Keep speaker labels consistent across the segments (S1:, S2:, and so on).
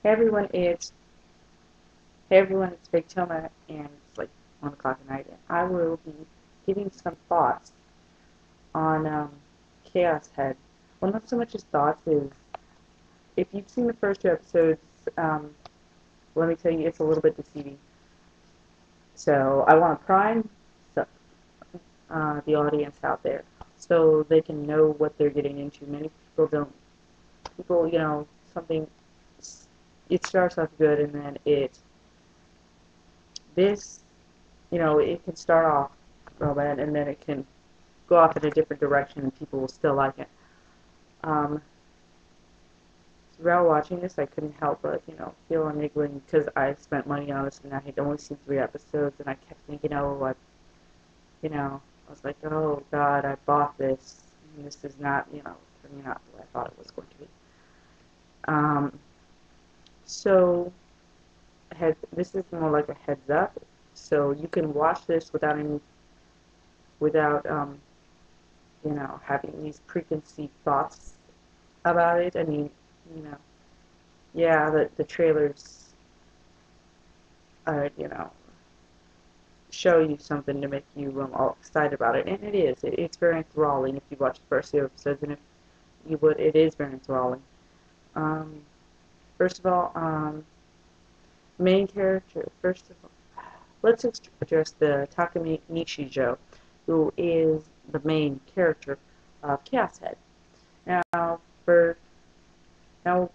S1: Hey everyone, it's faketohma, and it's like 1 o'clock at night, and I will be giving some thoughts on Chaos Head. Well, not so much as thoughts is if you've seen the first 2 episodes, um, let me tell you, it's a little bit deceiving. So I want to prime the audience out there so they can know what they're getting into. Many people don't. People, something. It starts off good, and then this it can start off real bad, and then it can go off in a different direction, and people will still like it. Um, Throughout watching this, I couldn't help but, feel a niggling because I spent money on this, and I had only seen 3 episodes, and I kept thinking, I was like, oh God, I bought this, and this is not, turning out the way I thought it was going to be. Um, so, this is more like a heads up, so you can watch this without having these preconceived thoughts about it. I mean, you know, yeah, the trailers, uh, show you something to make you all excited about it, and it is. It's very enthralling if you watch the first 2 episodes, and if you would, it is very enthralling. Um, First of all, main character. First of all, let's address the Takumi Nishijo, who is the main character of Chaos Head. Now, for now,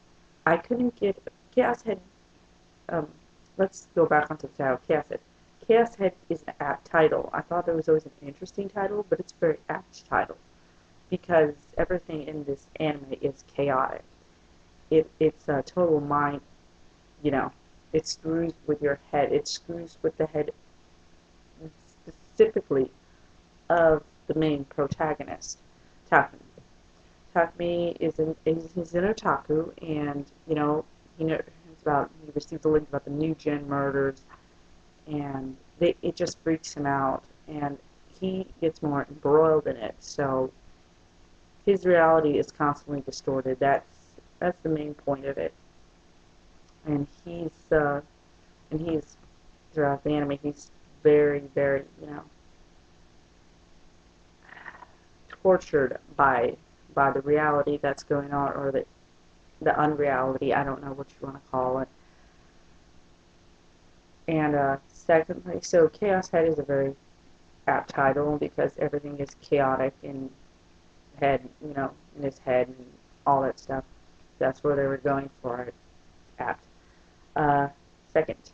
S1: I couldn't get Chaos Head. Um, let's go back onto the title, Chaos Head. Chaos Head is an apt title. I thought it was always an interesting title, but it's a very apt title because everything in this anime is chaotic. It's a total mind, you know, it screws with your head. It screws with the head specifically of the main protagonist, Takumi. Takumi he's an otaku, and he received a link about the new gen murders, and it just freaks him out, and he gets more embroiled in it. So his reality is constantly distorted. That's the main point of it, and he's throughout the anime he's very very tortured by the reality that's going on, or the unreality. I don't know what you want to call it. And secondly, so Chaos Head is a very apt title because everything is chaotic in in his head and all that stuff. That's where they were going for it. Apt. Uh, Second,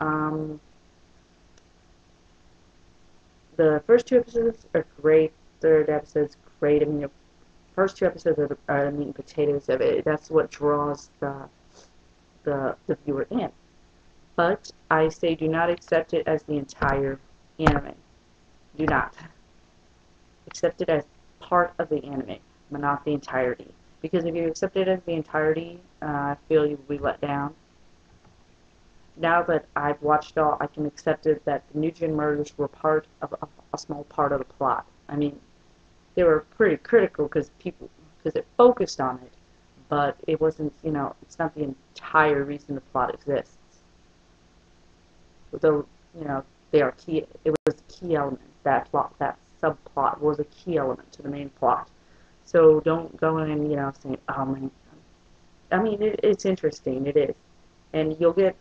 S1: um, the first 2 episodes are great. Third episode's great. I mean, the first 2 episodes are the meat and potatoes of it. That's what draws the viewer in. But I say do not accept it as the entire anime. Do not. Accept it as part of the anime, but not the entirety. Because if you accept it as the entirety, I feel you will be let down. Now that I've watched all, I can accept it that the Nugent murders were part of a small part of the plot. I mean, they were pretty critical because it focused on it, but it wasn't, it's not the entire reason the plot exists. Though, they are key. It was a key element. That subplot was a key element to the main plot. So don't go in, saying, "Oh man." I mean, it's interesting. It is, and you'll get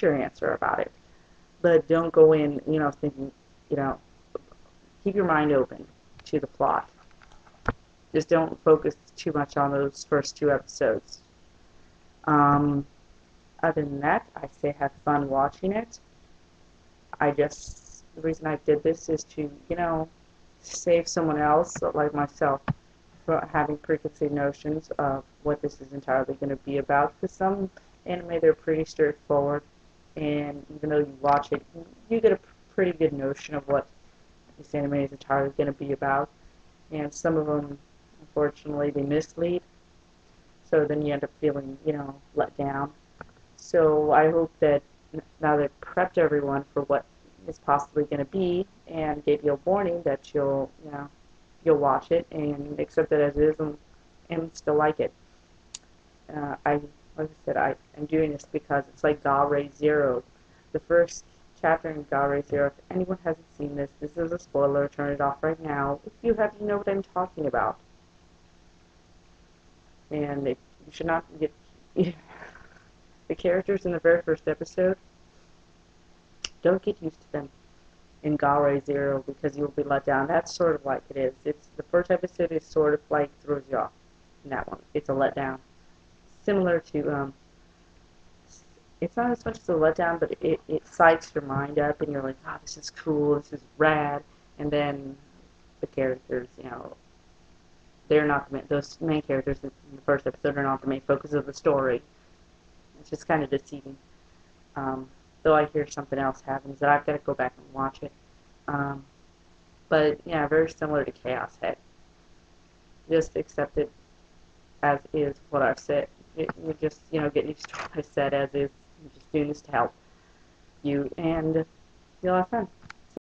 S1: your answer about it. But don't go in, thinking, you know, keep your mind open to the plot. Just don't focus too much on those first 2 episodes. Um, Other than that, I say have fun watching it. The reason I did this is to, save someone else, like myself, from having preconceived notions of what this is entirely going to be about. Because some anime, they're pretty straightforward, and even though you watch it, you get a pretty good notion of what this anime is entirely going to be about. And some of them, unfortunately, they mislead, so then you end up feeling, let down. So I hope that now that I've prepped everyone for what is possibly going to be and gave you a warning that you'll watch it and accept it as is and still like it. I like I said, I'm doing this because it's like Galre Zero. The first chapter in Galre Zero, if anyone hasn't seen this, this is a spoiler, turn it off right now. If you have, you know what I'm talking about. And you should not get... The characters in the very first episode, don't get used to them in Galre Zero because you'll be let down. That's sort of like it is. It's the first episode is sort of like throws you off in that one. It's a letdown. Similar to it's not as much as a letdown, but it psychs your mind up and you're like, oh, this is cool, this is rad, and then the characters, you know, they're not those main characters in the first episode are not the main focus of the story. It's just kind of deceiving. Though I hear something else happens that I've got to go back and watch it. But yeah, very similar to Chaos Head. Just accept it as is what I've said. You just, you know, get used to what I said as is. I'm just doing this to help you, and you'll have fun.